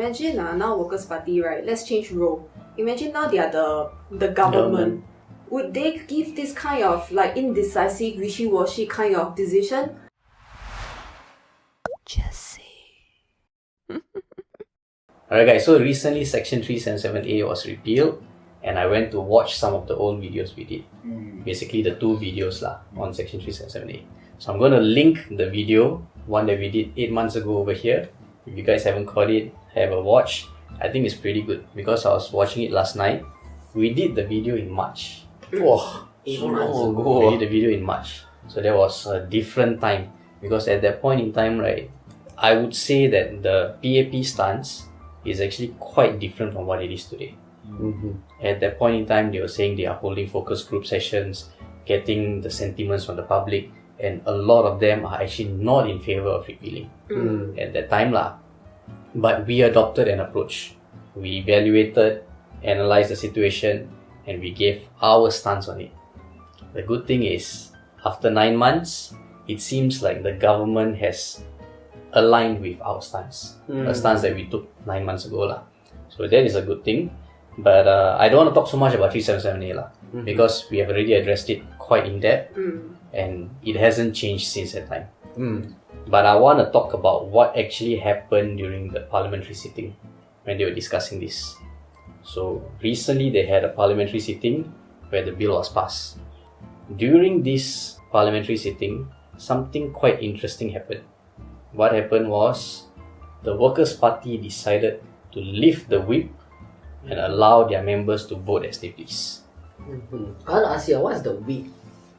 imagine now Workers' Party, right? Let's change role. Imagine now they are the government. Would they give this kind of like indecisive, wishy-washy kind of decision? Just say. Alright guys, so recently Section 377A was repealed and I went to watch some of the old videos we did. Basically the 2 videos on Section 377A. So I'm going to link the video, one that we did 8 months ago over here. If you guys haven't caught it, have a watch. I think it's pretty good because I was watching it last night. We did the video in March. Oh, 8 months ago. We did the video in March. So that was a different time because at that point in time, right, I would say that the PAP stance is actually quite different from what it is today. At that point in time, they were saying they are holding focus group sessions, getting the sentiments from the public, and a lot of them are actually not in favor of repealing at that time But we adopted an approach. We evaluated, analysed the situation, and we gave our stance on it. The good thing is, after 9 months, it seems like the government has aligned with our stance, a stance that we took 9 months ago So that is a good thing. But I don't want to talk so much about 377A because we have already addressed it quite in depth and it hasn't changed since that time. But I want to talk about what actually happened during the parliamentary sitting when they were discussing this. So recently they had a parliamentary sitting where the bill was passed. During this parliamentary sitting, something quite interesting happened. What happened was the Workers' Party decided to lift the whip and allow their members to vote as they please. I want to ask you, what's the whip?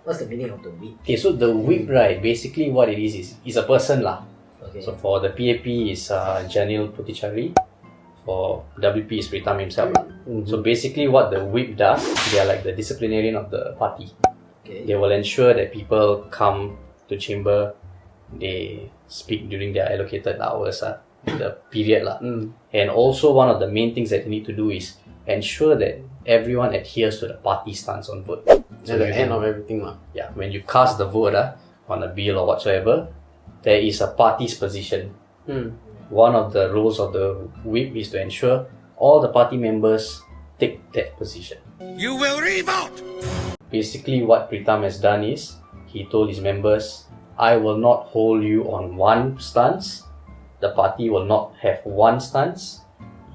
What's the meaning of the whip? Okay, so the whip, right, basically what it is a person Okay. So for the PAP is Janil Putichari, for WP is Pritam himself So basically what the whip does, they are like the disciplinarian of the party. They will ensure that people come to chamber, they speak during their allocated hours, the period And also one of the main things that they need to do is ensure that everyone adheres to the party stance on vote. So at the end of everything Yeah, when you cast the vote on a bill or whatsoever, there is a party's position. One of the roles of the whip is to ensure all the party members take that position. You will revote! Basically what Pritam has done is, he told his members, I will not hold you on one stance. The party will not have one stance.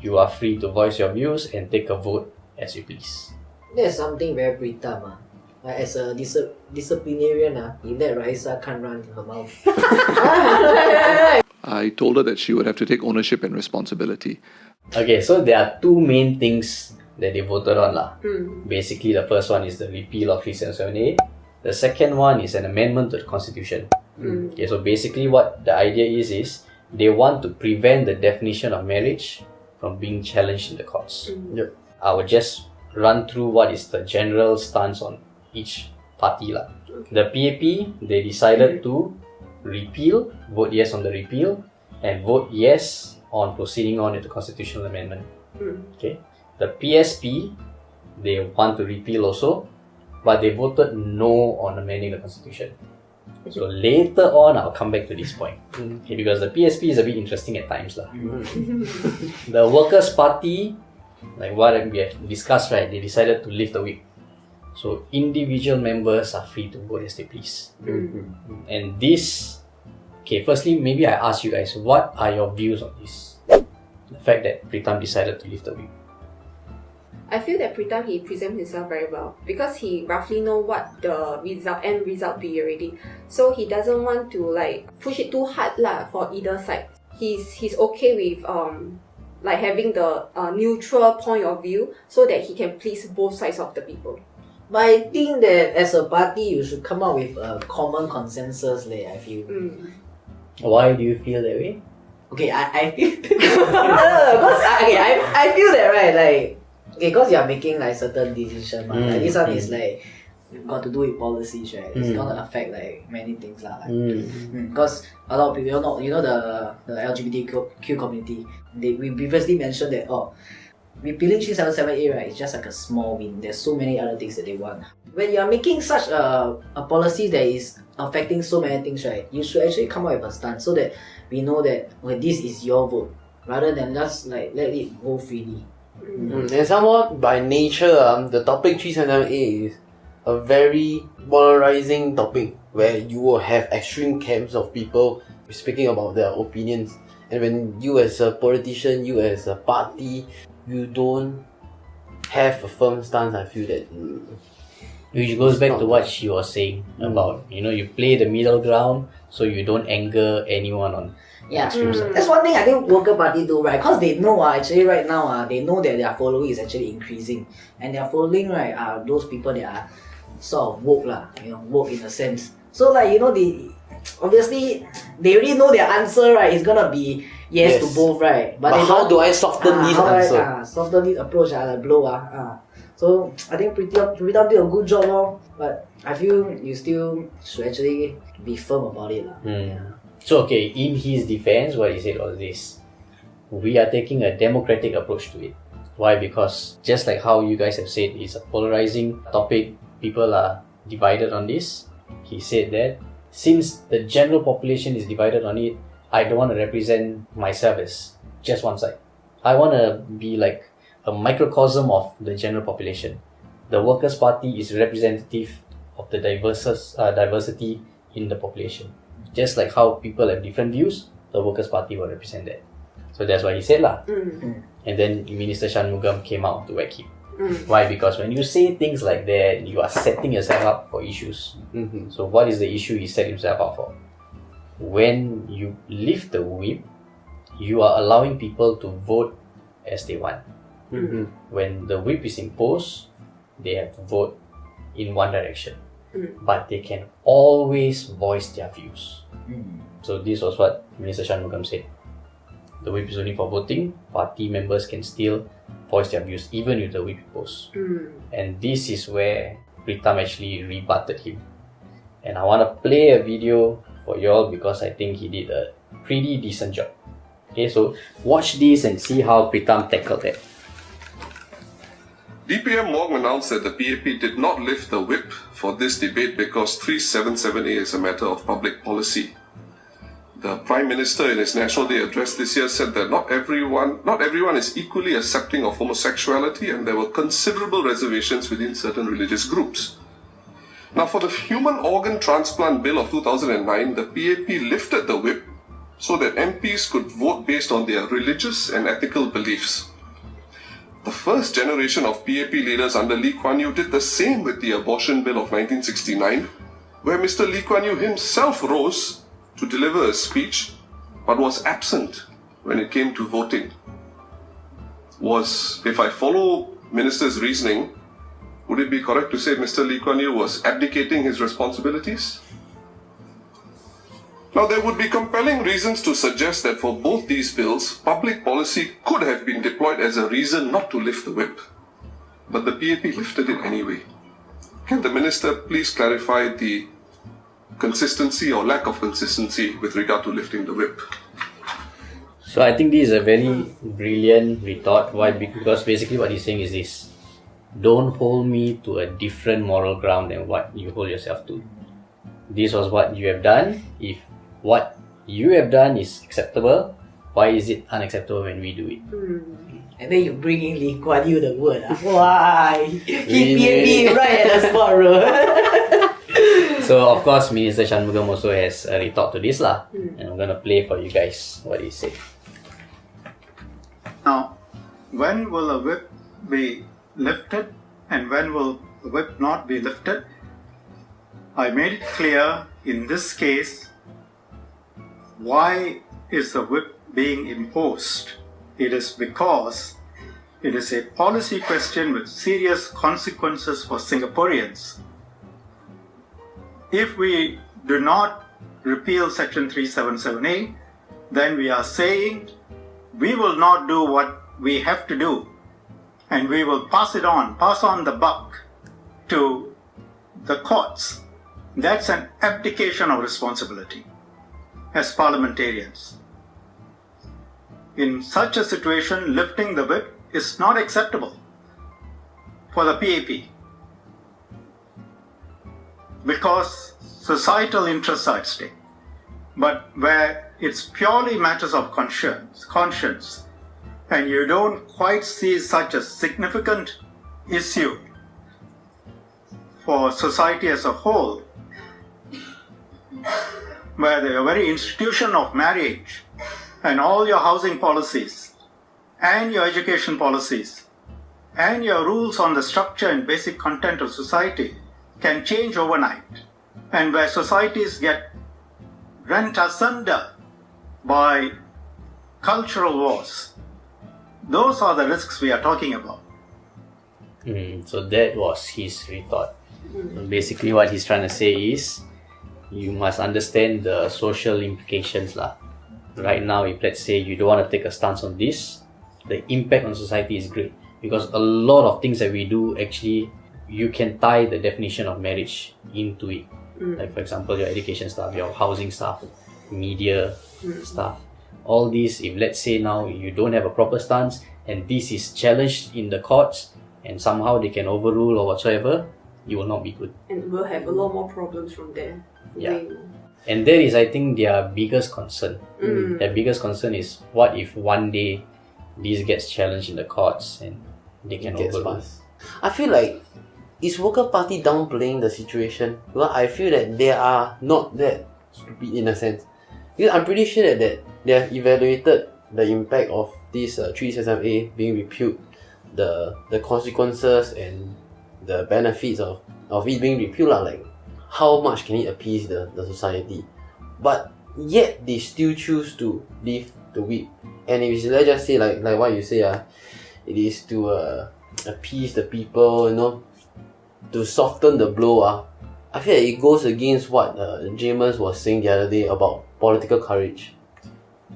You are free to voice your views and take a vote as you please. There's something very Pritam Like as a disciplinarian he let Raisa can't run her mouth. I told her that she would have to take ownership and responsibility. Okay, so there are 2 main things that they voted on Basically the first one is the repeal of 377A. The second one is an amendment to the constitution. Okay, so basically what the idea is they want to prevent the definition of marriage from being challenged in the courts. I will just run through what is the general stance on each party The PAP, they decided to repeal, vote yes on the repeal, and vote yes on proceeding on with the constitutional amendment. Okay. The PSP, they want to repeal also, but they voted no on amending the constitution. So later on, I'll come back to this point. Okay, because the PSP is a bit interesting at times. The Workers' Party, like what we have discussed, right, they decided to lift the whip. So individual members are free to vote as they please. And this, okay, firstly, maybe I ask you guys, what are your views on this? The fact that Pritam decided to lift the whip. I feel that Pritam, he presents himself very well because he roughly know what the end result be already. So he doesn't want to like push it too hard for either side. He's okay with like having the neutral point of view so that he can please both sides of the people. But I think that as a party, you should come up with a common consensus. I feel. Why do you feel that way? Okay, I feel. I feel that right, because you are making like certain decisions, like this one is like got to do with policies, right? It's gonna affect like many things, Because a lot of people, the LGBTQ community, we previously mentioned that repealing 377A, right, is just like a small win. There's so many other things that they want. When you're making such a policy that is affecting so many things, right, you should actually come up with a stance so that we know that this is your vote. rather than just like let it go freely. And somewhat by nature, the topic 377A is a very polarizing topic where you will have extreme camps of people speaking about their opinions. And when you as a politician, you as a party, you don't have a firm stance, I feel that... Which goes back to what she was saying about, you play the middle ground so you don't anger anyone on Yeah, extreme side. that's one thing I think worker party do, right? Because they know actually right now they know that their following is actually increasing, and their following, right, are those people that are sort of woke lah, woke in a sense. So like they obviously they already know their answer, right? It's gonna be yes to both, right? But they how don't- do I soften this answer? Soften this approach, like blow So I think Pritam did a good job, but I feel you still should actually be firm about it lah. So okay, in his defense, what he said was this: we are taking a democratic approach to it. Why? Because just like how you guys have said, it's a polarizing topic. People are divided on this. He said that since the general population is divided on it, I don't want to represent myself as just one side. I want to be like a microcosm of the general population. The Workers' Party is representative of the diversity in the population. Just like how people have different views, the Workers' Party will represent that. So that's what he said lah. And then Minister Shanmugam came out to whack him. Why? Because when you say things like that, you are setting yourself up for issues. So what is the issue he set himself up for? When you lift the whip, you are allowing people to vote as they want. When the whip is imposed, they have to vote in one direction. But they can always voice their views. So this was what Minister Shanmugam said. The whip is only for voting. Party members can still voice their views even if the whip is imposed. And this is where Pritam actually rebutted him. And I want to play a video for y'all because I think he did a pretty decent job. Okay, so watch this and see how Pritam tackled that. DPM Wong announced that the PAP did not lift the whip for this debate because 377A is a matter of public policy. The Prime Minister in his National Day address this year said that not everyone is equally accepting of homosexuality, and there were considerable reservations within certain religious groups. Now, for the Human Organ Transplant Bill of 2009, the PAP lifted the whip so that MPs could vote based on their religious and ethical beliefs. The first generation of PAP leaders under Lee Kuan Yew did the same with the Abortion Bill of 1969, where Mr. Lee Kuan Yew himself rose to deliver a speech, but was absent when it came to voting. If I follow Minister's reasoning, would it be correct to say Mr. Lee Kuan Yew was abdicating his responsibilities? Now, there would be compelling reasons to suggest that for both these bills, public policy could have been deployed as a reason not to lift the whip. But the PAP lifted it anyway. Can the Minister please clarify the consistency or lack of consistency with regard to lifting the whip? So I think this is a very brilliant retort. Why? Because basically what he's saying is this: don't hold me to a different moral ground than what you hold yourself to. This was what you have done. If what you have done is acceptable, why is it unacceptable when we do it? And then you bring in Lee Kuan Yew the word. Why? He PAP right at the spot, bro. So of course Minister Shanmugam also has a retort to this lah. And I'm gonna play for you guys what he said. Now, when will a whip be lifted and when will the whip not be lifted? I made it clear in this case why is the whip being imposed. It is because it is a policy question with serious consequences for Singaporeans. If we do not repeal Section 377A, then we are saying we will not do what we have to do, and we will pass on the buck to the courts. That's an abdication of responsibility as parliamentarians. In such a situation, lifting the whip is not acceptable for the PAP because societal interests are at stake. But where it's purely matters of conscience, and you don't quite see such a significant issue for society as a whole, where the very institution of marriage and all your housing policies and your education policies and your rules on the structure and basic content of society can change overnight, and where societies get rent asunder by cultural wars. Those are the risks we are talking about. So that was his retort. Basically what he's trying to say is, you must understand the social implications lah. Right now, if let's say you don't want to take a stance on this, the impact on society is great, because a lot of things that we do, actually you can tie the definition of marriage into it. Like for example, your education stuff, your housing stuff, media stuff, all these, if let's say now you don't have a proper stance and this is challenged in the courts and somehow they can overrule or whatsoever, you will not be good. And we'll have a lot more problems from there. Yeah. Way more. And that is, I think, their biggest concern. Their biggest concern is, what if one day this gets challenged in the courts and they can overrule? Passed. I feel like, is Worker Party downplaying the situation? Well, I feel that they are not that stupid in a sense. Because I'm pretty sure that they have evaluated the impact of this 377A being repealed, the consequences and the benefits of it being repealed, like how much can it appease the society. But yet they still choose to leave the whip. And if let's just say like what you say, it is to appease the people, to soften the blow. I feel like it goes against what Jamus was saying the other day about political courage.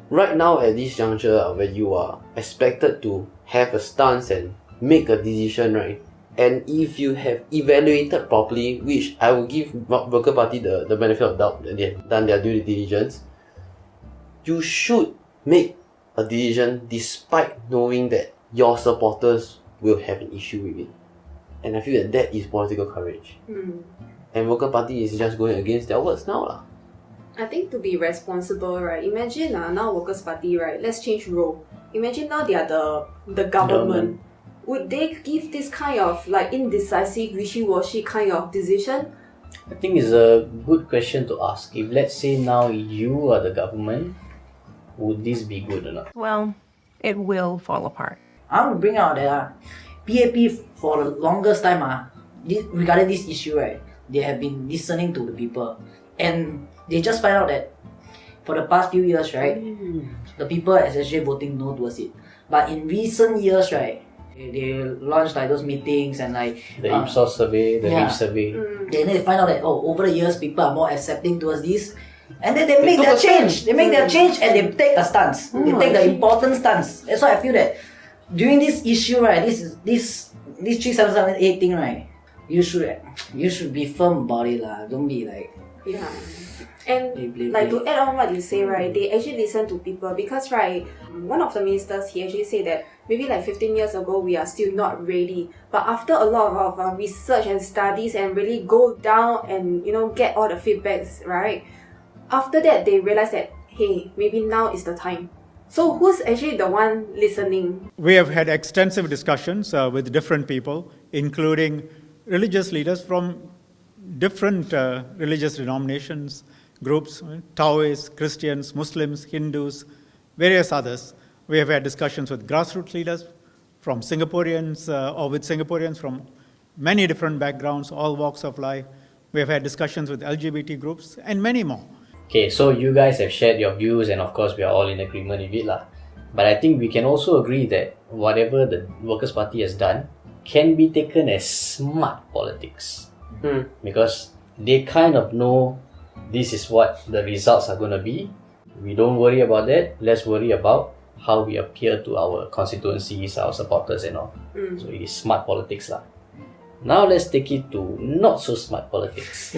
Right now at this juncture where you are expected to have a stance and make a decision, right? And if you have evaluated properly, which I will give Worker Party the benefit of doubt that they have done their due diligence, you should make a decision despite knowing that your supporters will have an issue with it. And I feel that is political courage. And Worker Party is just going against their words now. I think to be responsible, right? Imagine now Workers' Party, right? Let's change role. Imagine now they are the government. Would they give this kind of like indecisive, wishy-washy kind of decision? I think it's a good question to ask. If let's say now you are the government, would this be good or not? Well, it will fall apart. I want to bring out that PAP for the longest time, regarding this issue, right? They have been listening to the people, and they just find out that for the past few years, right, the people are actually voting no towards it. But in recent years, right, they launched like those meetings and like the Ipsos survey, the Leath survey. Then they find out that over the years people are more accepting towards this, and then they make their change. They make their change and they take a stance. They take the important stance. That's why I feel that during this issue, right, this 3778 thing, right, you should be firm about it, lah. Don't be like And like to add on what you say, right, they actually listen to people because, right, one of the ministers, he actually said that maybe like 15 years ago we are still not ready, but after a lot of research and studies and really go down and get all the feedbacks, right, after that they realize that, hey, maybe now is the time. So who's actually the one listening? We have had extensive discussions with different people, including religious leaders from different religious denominations, groups, Taoists, Christians, Muslims, Hindus, various others. We have had discussions with grassroots leaders from Singaporeans or with Singaporeans from many different backgrounds, all walks of life. We have had discussions with LGBT groups and many more. Okay, so you guys have shared your views and of course we are all in agreement with it lah. But I think we can also agree that whatever the Workers' Party has done can be taken as smart politics. Because they kind of know this is what the results are going to be. We don't worry about that. Let's worry about how we appear to our constituencies, our supporters and all. So it is smart politics lah. Now let's take it to not so smart politics.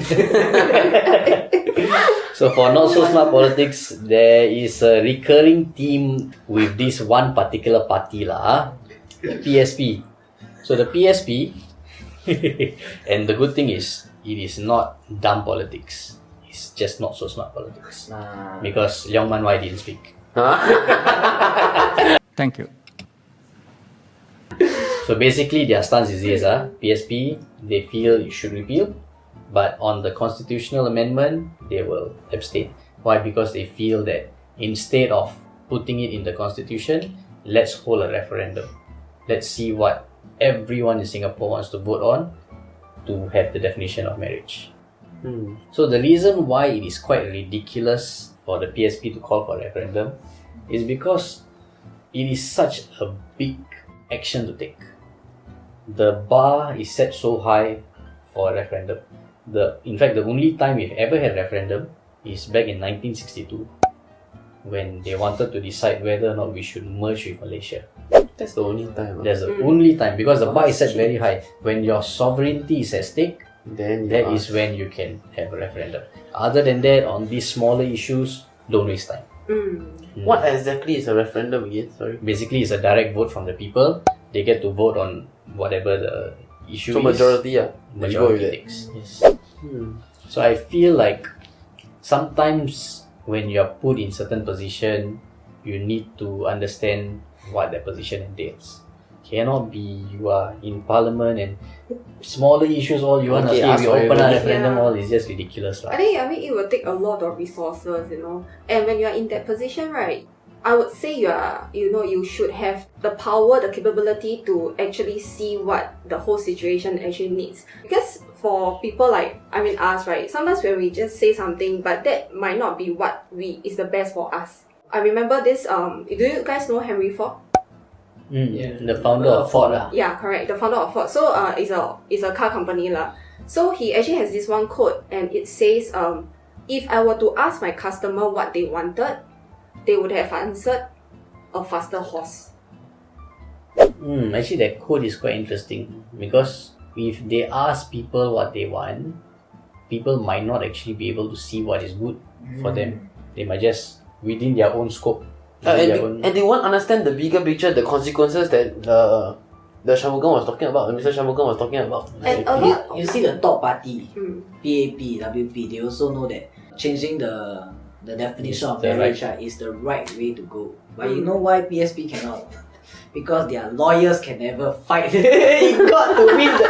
So for not so smart politics, there is a recurring theme with this one particular party lah, the PSP. So the PSP, and the good thing is, it is not dumb politics. It's It's just not so smart politics. Nah. Because Leong Man Wai didn't speak. Thank you. So basically their stance is this, PSP, they feel you should repeal, but on the constitutional amendment, they will abstain. Why? Because they feel that instead of putting it in the constitution, let's hold a referendum. Let's see what everyone in Singapore wants to vote on to have the definition of marriage. So the reason why it is quite ridiculous for the PSP to call for a referendum is because it is such a big action to take. The bar is set so high for a referendum. In fact, the only time we've ever had referendum is back in 1962 when they wanted to decide whether or not we should merge with Malaysia. That's the only time. That's the only time because the bar is set very high. When your sovereignty is at stake, Then that is when you can have a referendum. Other than that, on these smaller issues, don't waste time. What exactly is a referendum again? Sorry. Basically, it's a direct vote from the people. They get to vote on whatever the issue So is. majority, you go with Majority it. takes. Yes. So I feel like sometimes when you're put in certain position, you need to understand what that position entails. Cannot be you are in parliament and smaller issues all you want to Okay, say ask we for open a everything. referendum Yeah. all is just ridiculous. I mean it will take a lot of resources, And when you're in that position, right, I would say you should have the power, the capability to actually see what the whole situation actually needs. Because for people like us, right, sometimes when we just say something, but that might not be what is the best for us. I remember this. Do you guys know Henry Ford? The founder of Ford lah. Yeah, correct. The founder of Ford. So it's a car company lah. So he actually has this one quote, and it says, if I were to ask my customer what they wanted, they would have answered a faster horse. Actually, that quote is quite interesting because if they ask people what they want, people might not actually be able to see what is good for them. They might just within their own scope. And they won't understand the bigger picture, the consequences that the Shanmugam was talking about, Mr. Shanmugam was talking about. And a lot. You see the top party, PAP, WP, they also know that changing the definition of The marriage is the right way to go. But you know why PSP cannot? Because their lawyers can never fight. You got to win the